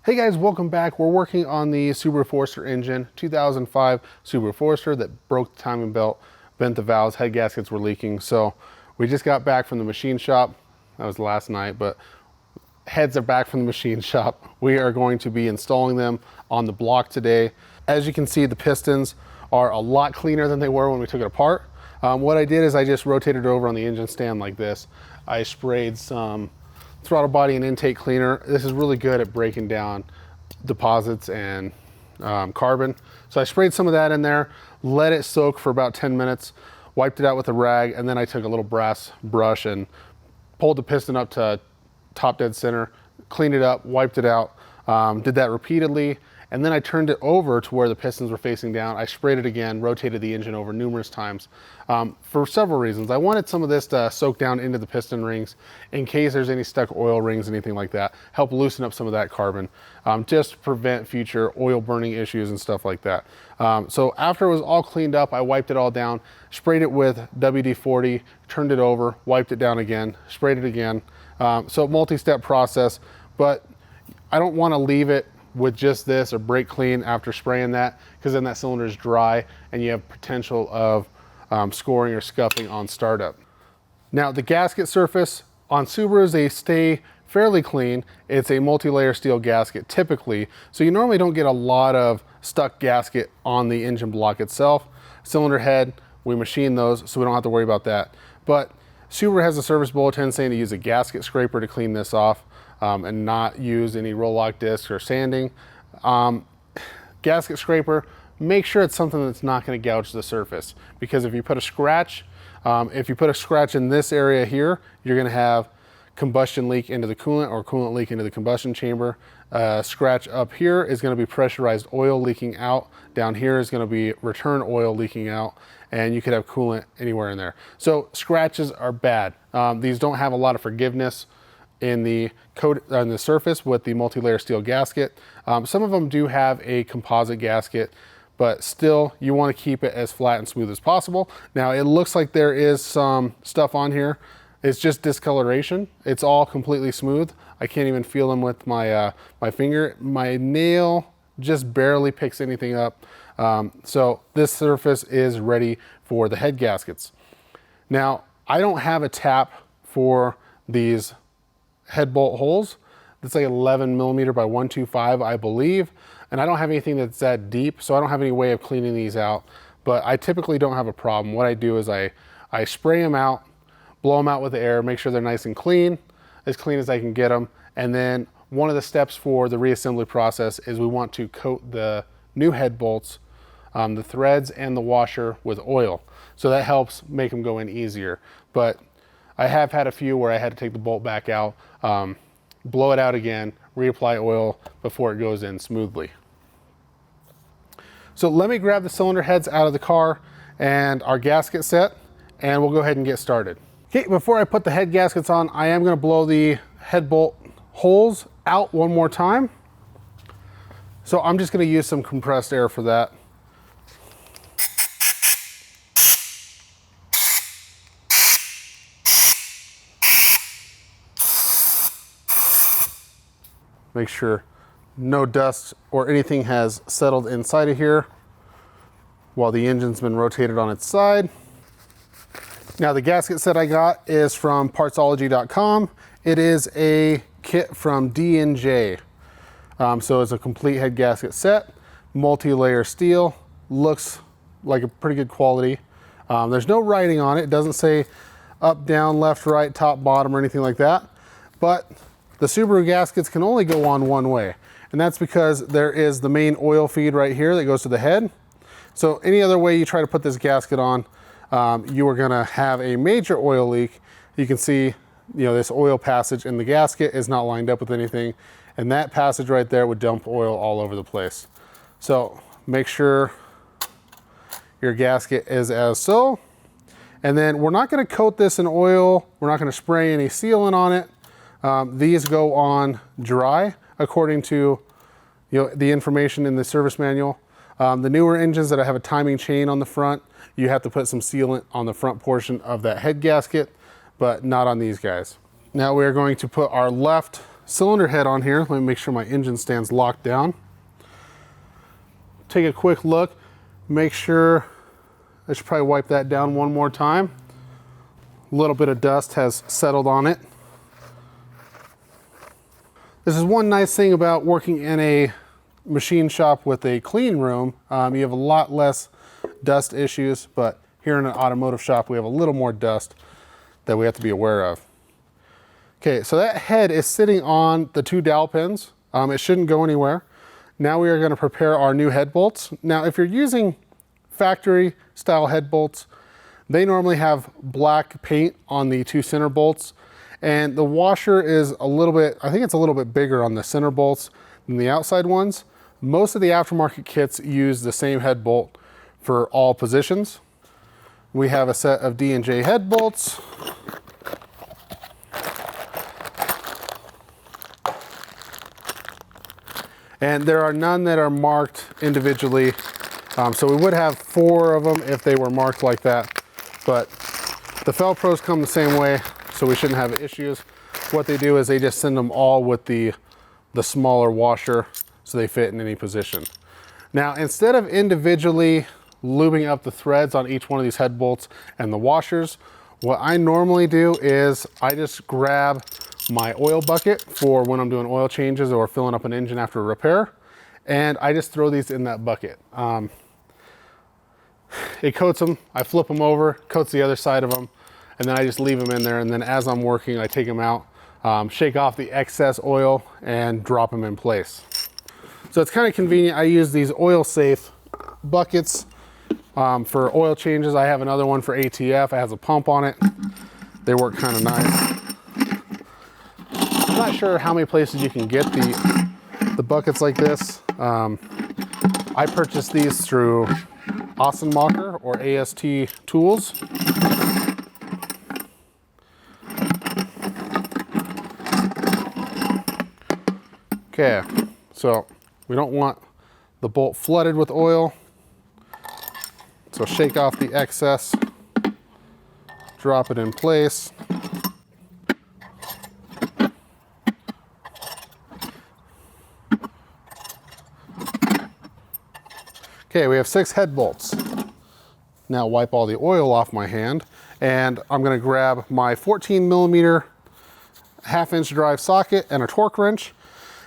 Hey guys, welcome back. We're working on the Subaru Forester engine, 2005 Subaru Forester that broke the timing belt, bent the valves, head gaskets were leaking. So we just got back from the machine shop. That was last night, but heads are back from the machine shop. We are going to be installing them on the block today. As you can see, the pistons are a lot cleaner than they were when we took it apart. What I did is I just rotated it over on the engine stand like this. I sprayed some throttle body and intake cleaner. This is really good at breaking down deposits and carbon. So I sprayed some of that in there, let it soak for about 10 minutes, wiped it out with a rag, and then I took a little brass brush and pulled the piston up to top dead center, cleaned it up, wiped it out, did that repeatedly, and then I turned it over to where the pistons were facing down. I sprayed it again, rotated the engine over numerous times for several reasons. I wanted some of this to soak down into the piston rings in case there's any stuck oil rings, anything like that, help loosen up some of that carbon, just to prevent future oil burning issues and stuff like that. So after it was all cleaned up, I wiped it all down, sprayed it with WD-40, turned it over, wiped it down again, sprayed it again. So multi-step process, but I don't want to leave it with just this or brake clean after spraying that, because then that cylinder is dry and you have potential of scoring or scuffing on startup. Now the gasket surface on Subarus, they stay fairly clean. It's a multi-layer steel gasket typically, so you normally don't get a lot of stuck gasket on the engine block itself. Cylinder head, we machine those, so we don't have to worry about that. But Subaru has a service bulletin saying to use a gasket scraper to clean this off and not use any roll lock discs or sanding. Gasket scraper, make sure it's something that's not going to gouge the surface, because if you put a scratch, in this area here, you're going to have combustion leak into the coolant or coolant leak into the combustion chamber. Scratch up here is going to be pressurized oil leaking out. Down here is going to be return oil leaking out, and you could have coolant anywhere in there. So scratches are bad. These don't have a lot of forgiveness in the surface with the multi-layer steel gasket. Some of them do have a composite gasket, but still you want to keep it as flat and smooth as possible. Now it looks like there is some stuff on here. It's just discoloration. It's all completely smooth. I can't even feel them with my my finger. My nail just barely picks anything up. So this surface is ready for the head gaskets. Now I don't have a tap for these head bolt holes. It's like 11 millimeter by 125, I believe. And I don't have anything that's that deep, so I don't have any way of cleaning these out, but I typically don't have a problem. What I do is I spray them out, blow them out with the air, make sure they're nice and clean as I can get them. And then one of the steps for the reassembly process is we want to coat the new head bolts, the threads and the washer with oil. So that helps make them go in easier. But I have had a few where I had to take the bolt back out, blow it out again, reapply oil before it goes in smoothly. So let me grab the cylinder heads out of the car and our gasket set, and we'll go ahead and get started. Okay, before I put the head gaskets on, I am going to blow the head bolt holes out one more time. So I'm just going to use some compressed air for that. Make sure no dust or anything has settled inside of here while the engine's been rotated on its side. Now the gasket set I got is from partsology.com. It is a kit from D&J. So it's a complete head gasket set, multi-layer steel, looks like a pretty good quality. There's no writing on it. It doesn't say up, down, left, right, top, bottom, or anything like that. But the Subaru gaskets can only go on one way, and that's because there is the main oil feed right here that goes to the head. So any other way you try to put this gasket on, you are gonna have a major oil leak. You can see, this oil passage in the gasket is not lined up with anything, and that passage right there would dump oil all over the place. So make sure your gasket is as so. And then we're not gonna coat this in oil. We're not gonna spray any sealant on it. These go on dry according to the information in the service manual. The newer engines that have a timing chain on the front, you have to put some sealant on the front portion of that head gasket, but not on these guys. Now we are going to put our left cylinder head on here. Let me make sure my engine stands locked down. Take a quick look, make sure, I should probably wipe that down one more time. A little bit of dust has settled on it. This is one nice thing about working in a machine shop with a clean room. You have a lot less dust issues, but here in an automotive shop, we have a little more dust that we have to be aware of. Okay, so that head is sitting on the 2 dowel pins. It shouldn't go anywhere. Now we are going to prepare our new head bolts. Now, if you're using factory style head bolts, they normally have black paint on the 2 center bolts, and the washer is a little bit, I think it's a little bit bigger on the center bolts than the outside ones. Most of the aftermarket kits use the same head bolt for all positions. We have a set of D&J head bolts. And there are none that are marked individually. So we would have 4 of them if they were marked like that. But the Fel-Pros come the same way, so we shouldn't have issues. What they do is they just send them all with the smaller washer so they fit in any position. Now, instead of individually lubing up the threads on each one of these head bolts and the washers, what I normally do is I just grab my oil bucket for when I'm doing oil changes or filling up an engine after a repair, and I just throw these in that bucket. It coats them, I flip them over, coats the other side of them, and then I just leave them in there, and then as I'm working, I take them out, shake off the excess oil, and drop them in place. So it's kind of convenient. I use these oil safe buckets for oil changes. I have another one for ATF. It has a pump on it. They work kind of nice. I'm not sure how many places you can get the buckets like this. I purchased these through Ossenmacher or AST Tools. Okay, so we don't want the bolt flooded with oil. So shake off the excess, drop it in place. Okay, we have 6 head bolts. Now wipe all the oil off my hand, and I'm going to grab my 14mm 1/2-inch drive socket and a torque wrench,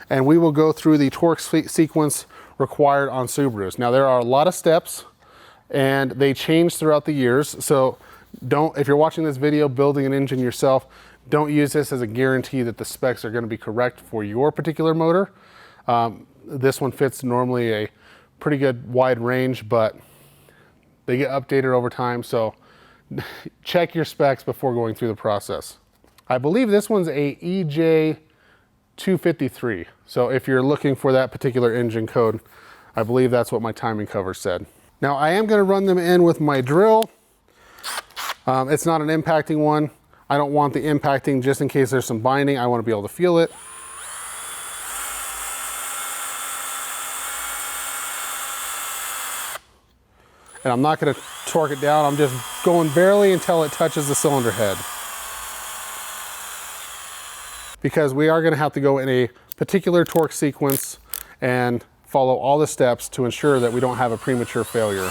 and we will go through the torque sequence required on Subarus. Now there are a lot of steps, and they change throughout the years, so if you're watching this video building an engine yourself, don't use this as a guarantee that the specs are going to be correct for your particular motor. This one fits normally a pretty good wide range, but they get updated over time, so check your specs before going through the process. I believe this one's a EJ253, so if you're looking for that particular engine code, I believe that's what my timing cover said. Now I am going to run them in with my drill. It's not an impacting one. I don't want the impacting just in case there's some binding. I want to be able to feel it. And I'm not going to torque it down. I'm just going barely until it touches the cylinder head. Because we are going to have to go in a particular torque sequence and follow all the steps to ensure that we don't have a premature failure.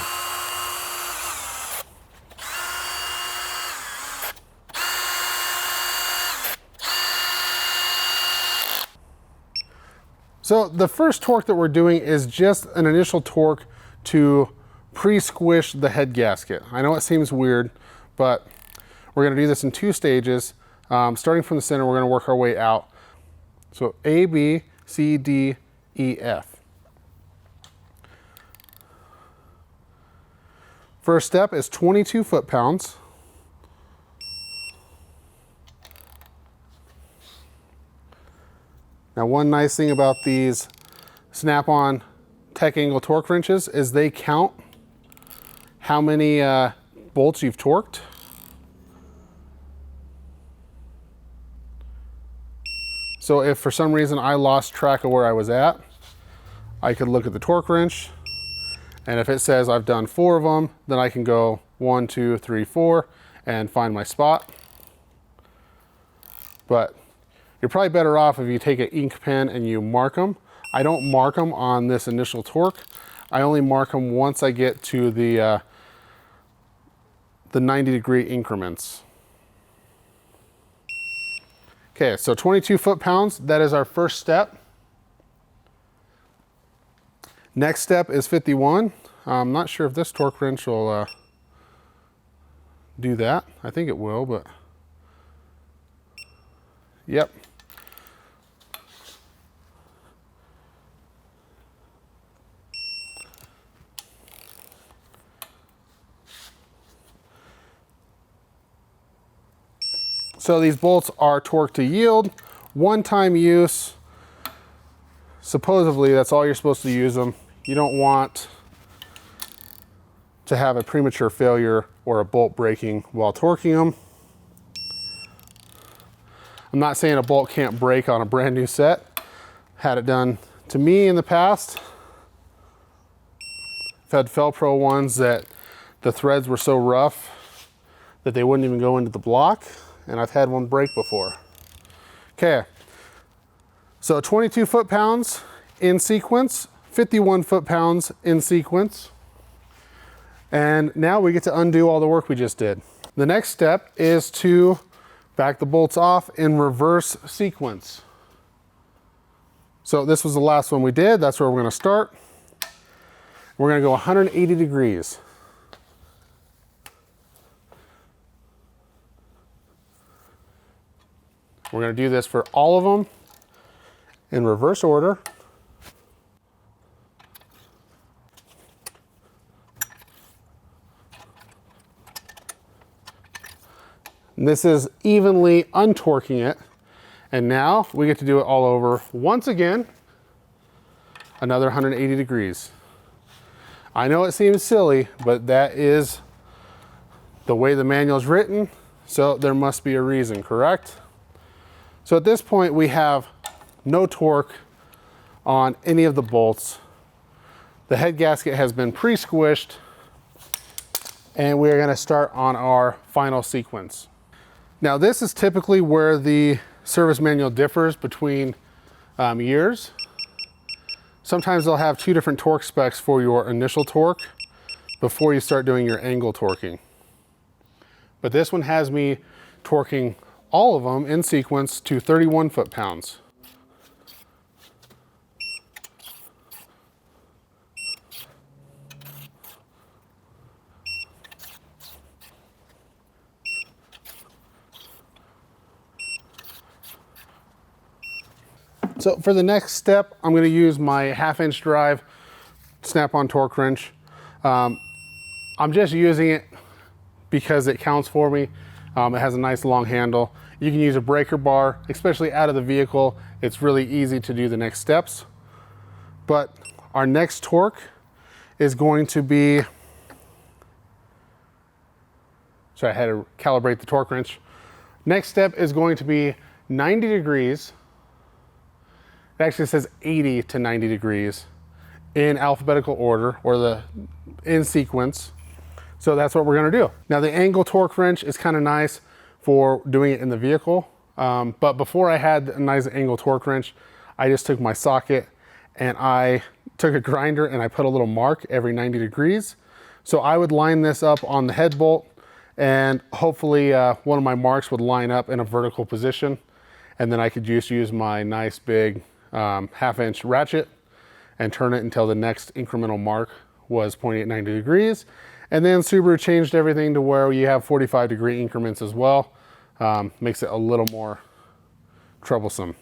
So the first torque that we're doing is just an initial torque to pre-squish the head gasket. I know it seems weird, but we're going to do this in 2 stages. Starting from the center, we're going to work our way out. So A, B, C, D, E, F. First step is 22 foot-pounds. Now, one nice thing about these Snap-on Tech Angle torque wrenches is they count how many bolts you've torqued. So if for some reason I lost track of where I was at, I could look at the torque wrench, and if it says I've done 4 of them, then I can go 1, 2, 3, 4 and find my spot. But You're probably better off if you take an ink pen and you mark them. I don't mark them on this initial torque. I only mark them once I get to the 90-degree increments. Okay, so 22 foot-pounds, that is our first step. Next step is 51. I'm not sure if this torque wrench will do that. I think it will, but yep. So these bolts are torque to yield, one-time use. Supposedly, that's all you're supposed to use them. You don't want to have a premature failure or a bolt breaking while torquing them. I'm not saying a bolt can't break on a brand new set. Had it done to me in the past. I've had Felpro ones that the threads were so rough that they wouldn't even go into the block. And I've had one break before. Okay, so 22 foot-pounds in sequence, 51 foot-pounds in sequence. And now we get to undo all the work we just did. The next step is to back the bolts off in reverse sequence. So this was the last one we did. That's where we're gonna start. We're gonna go 180 degrees. We're going to do this for all of them in reverse order. And this is evenly untorquing it. And now we get to do it all over once again, another 180 degrees. I know it seems silly, but that is the way the manual is written. So there must be a reason, correct? So at this point, we have no torque on any of the bolts. The head gasket has been pre-squished, and we are going to start on our final sequence. Now, this is typically where the service manual differs between years. Sometimes they'll have two different torque specs for your initial torque before you start doing your angle torquing. But this one has me torquing all of them in sequence to 31 foot-pounds. So for the next step, I'm going to use my 1/2-inch drive snap-on torque wrench. I'm just using it because it counts for me. It has a nice long handle. You can use a breaker bar, especially out of the vehicle. It's really easy to do the next steps. But our next torque is going to be, sorry, I had to calibrate the torque wrench. Next step is going to be 90 degrees. It actually says 80 to 90 degrees in alphabetical order, or in sequence. So that's what we're gonna do. Now the angle torque wrench is kind of nice for doing it in the vehicle. But before I had a nice angle torque wrench, I just took my socket and I took a grinder and I put a little mark every 90 degrees. So I would line this up on the head bolt, and hopefully one of my marks would line up in a vertical position. And then I could just use my nice big 1/2-inch ratchet and turn it until the next incremental mark was pointing at 90 degrees. And then Subaru changed everything to where you have 45-degree increments as well. Makes it a little more troublesome.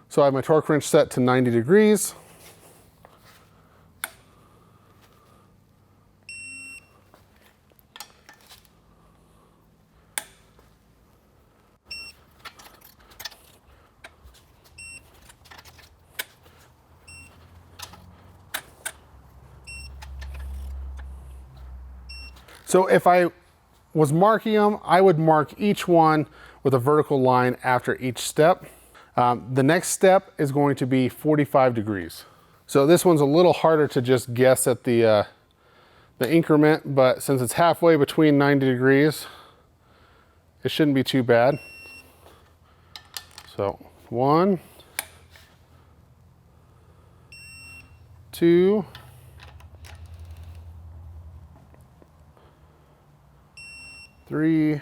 So I have my torque wrench set to 90 degrees. So if I was marking them, I would mark each one with a vertical line after each step. The next step is going to be 45 degrees. So this one's a little harder to just guess at the increment, but since it's halfway between 90 degrees, it shouldn't be too bad. So 1, 2, 3,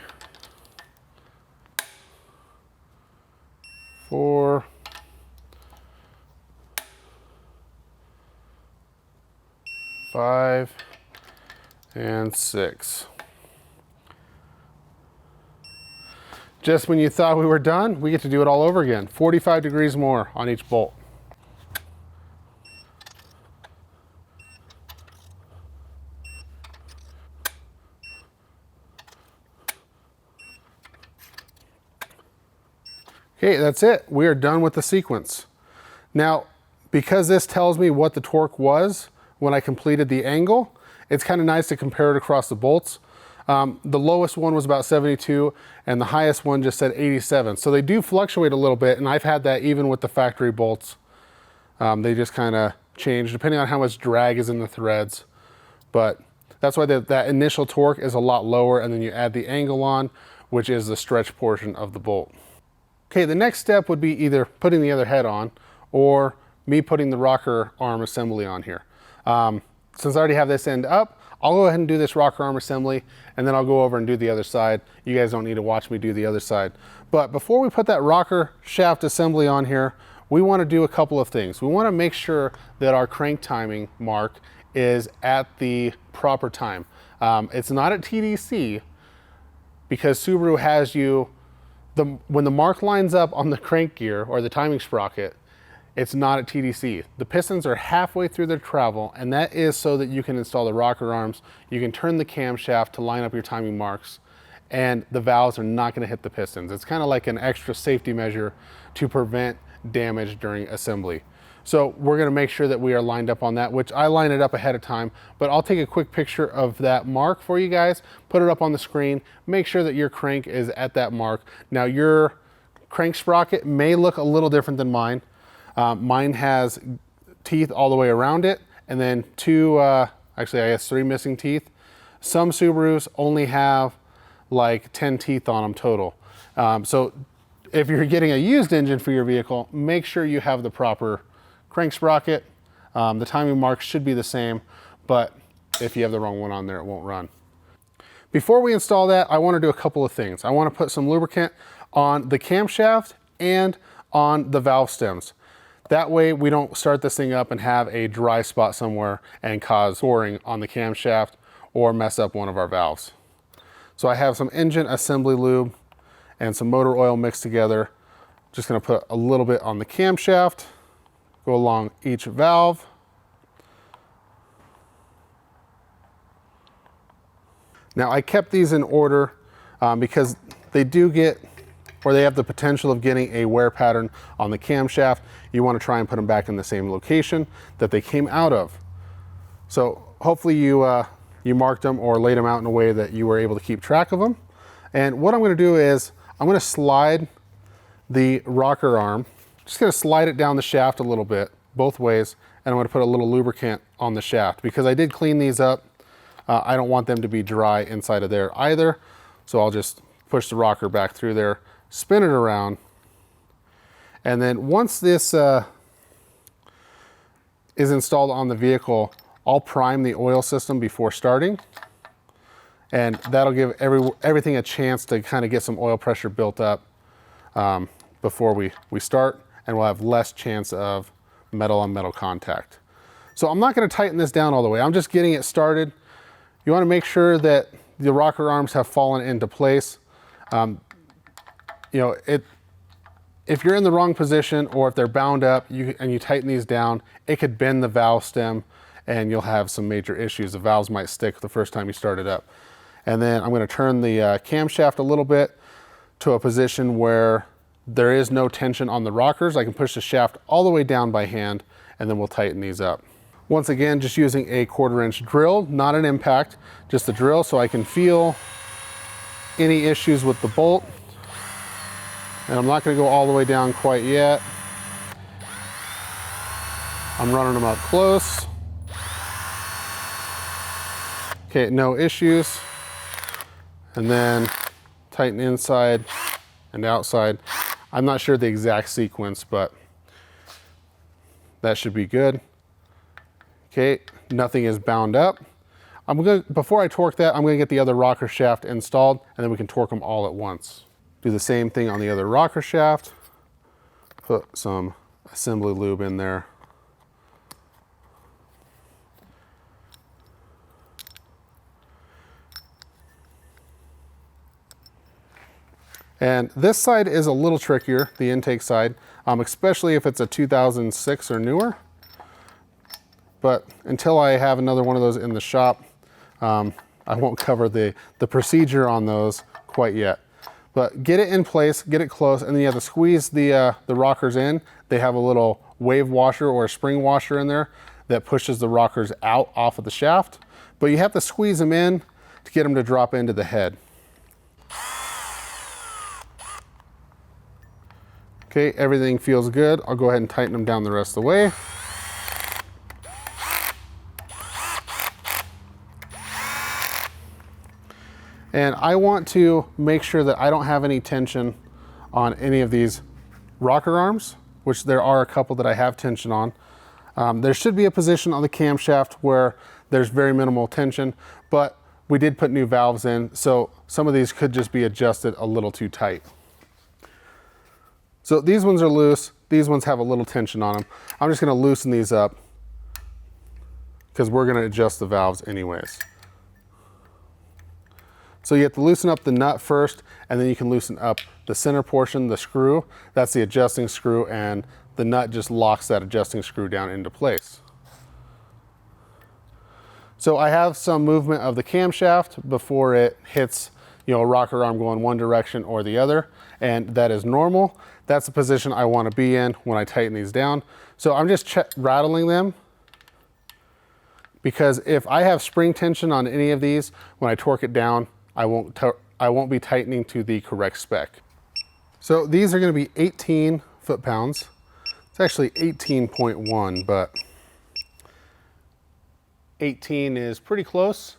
4, 5, and 6. Just when you thought we were done, we get to do it all over again. 45 degrees more on each bolt. Okay, that's it. We are done with the sequence. Now, because this tells me what the torque was when I completed the angle, it's kind of nice to compare it across the bolts. The lowest one was about 72 and the highest one just said 87. So they do fluctuate a little bit, and I've had that even with the factory bolts. They just kind of change depending on how much drag is in the threads. But that's why that initial torque is a lot lower, and then you add the angle on, which is the stretch portion of the bolt. Okay, the next step would be either putting the other head on or me putting the rocker arm assembly on here. Since I already have this end up, I'll go ahead and do this rocker arm assembly, and then I'll go over and do the other side. You guys don't need to watch me do the other side. But before we put that rocker shaft assembly on here, we want to do a couple of things. We want to make sure that our crank timing mark is at the proper time. It's not at TDC because Subaru has you, when the mark lines up on the crank gear or the timing sprocket, it's not at TDC. The pistons are halfway through their travel, and that is so that you can install the rocker arms, you can turn the camshaft to line up your timing marks, and the valves are not gonna hit the pistons. It's kind of like an extra safety measure to prevent damage during assembly. So we're gonna make sure that we are lined up on that, which I line it up ahead of time, but I'll take a quick picture of that mark for you guys, put it up on the screen, make sure that your crank is at that mark. Now your crank sprocket may look a little different than mine. Mine has teeth all the way around it, and then actually I guess 3 missing teeth. Some Subarus only have like 10 teeth on them total. So if you're getting a used engine for your vehicle, make sure you have the proper crank sprocket. The timing marks should be the same, but if you have the wrong one on there, it won't run. Before we install that, I want to do a couple of things. I want to put some lubricant on the camshaft and on the valve stems. That way we don't start this thing up and have a dry spot somewhere and cause pouring on the camshaft or mess up one of our valves. So I have some engine assembly lube and some motor oil mixed together. Just gonna put a little bit on the camshaft, go along each valve. Now I kept these in order because they do get, or they have the potential of getting a wear pattern on the camshaft. You want to try and put them back in the same location that they came out of. So hopefully you marked them or laid them out in a way that you were able to keep track of them. And what I'm going to do is I'm going to slide the rocker arm, just going to slide it down the shaft a little bit, both ways, and I'm going to put a little lubricant on the shaft because I did clean these up. I don't want them to be dry inside of there either. So I'll just push the rocker back through there, spin it around, and then once this is installed on the vehicle, I'll prime the oil system before starting, and that'll give everything a chance to kind of get some oil pressure built up before we start, and we'll have less chance of metal on metal contact. So I'm not going to tighten this down all the way. I'm just getting it started. You want to make sure that the rocker arms have fallen into place. You know, if you're in the wrong position or if they're bound up and you tighten these down, it could bend the valve stem and you'll have some major issues. The valves might stick the first time you start it up. And then I'm going to turn the camshaft a little bit to a position where there is no tension on the rockers. I can push the shaft all the way down by hand, and then we'll tighten these up. Once again, just using a 1/4 inch drill, not an impact, just the drill so I can feel any issues with the bolt. And I'm not going to go all the way down quite yet. I'm running them up close. Okay, no issues. And then tighten inside and outside. I'm not sure the exact sequence, but that should be good. Okay, nothing is bound up. Before I torque that, I'm gonna get the other rocker shaft installed, and then we can torque them all at once. Do the same thing on the other rocker shaft. Put some assembly lube in there. And this side is a little trickier, the intake side, especially if it's a 2006 or newer. But until I have another one of those in the shop, I won't cover the procedure on those quite yet. But get it in place, get it close, and then you have to squeeze the rockers in. They have a little wave washer or a spring washer in there that pushes the rockers out off of the shaft. But you have to squeeze them in to get them to drop into the head. Okay, everything feels good. I'll go ahead and tighten them down the rest of the way. And I want to make sure that I don't have any tension on any of these rocker arms, which there are a couple that I have tension on. There should be a position on the camshaft where there's very minimal tension, but we did put new valves in, so some of these could just be adjusted a little too tight. So these ones are loose. These ones have a little tension on them. I'm just gonna loosen these up because we're gonna adjust the valves anyways. So you have to loosen up the nut first, and then you can loosen up the center portion, the screw. That's the adjusting screw, and the nut just locks that adjusting screw down into place. So I have some movement of the camshaft before it hits, a rocker arm going one direction or the other, and that is normal. That's the position I want to be in when I tighten these down. So I'm just rattling them, because if I have spring tension on any of these, when I torque it down, I won't be tightening to the correct spec. So these are going to be 18 foot-pounds. It's actually 18.1, but 18 is pretty close.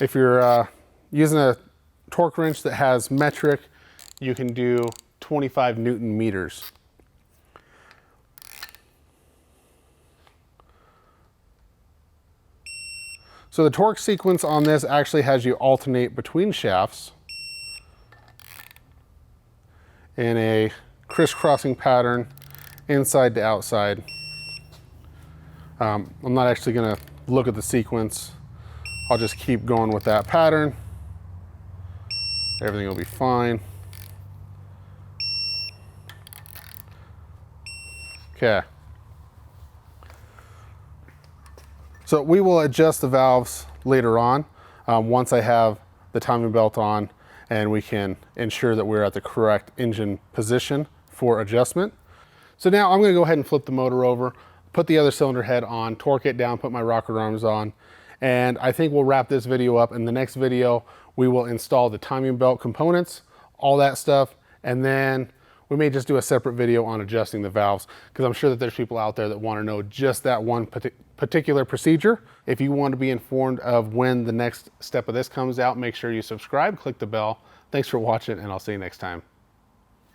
If you're using a torque wrench that has metric, you can do 25 Newton meters. So the torque sequence on this actually has you alternate between shafts in a crisscrossing pattern, inside to outside. I'm not actually gonna look at the sequence. I'll just keep going with that pattern. Everything will be fine. Okay. So we will adjust the valves later on once I have the timing belt on and we can ensure that we're at the correct engine position for adjustment. So now I'm going to go ahead and flip the motor over, put the other cylinder head on, torque it down, put my rocker arms on, and I think we'll wrap this video up. In the next video, we will install the timing belt components, all that stuff, and then we may just do a separate video on adjusting the valves, because I'm sure that there's people out there that want to know just that one particular procedure. If you want to be informed of when the next step of this comes out, make sure you subscribe, click the bell. Thanks for watching, and I'll see you next time.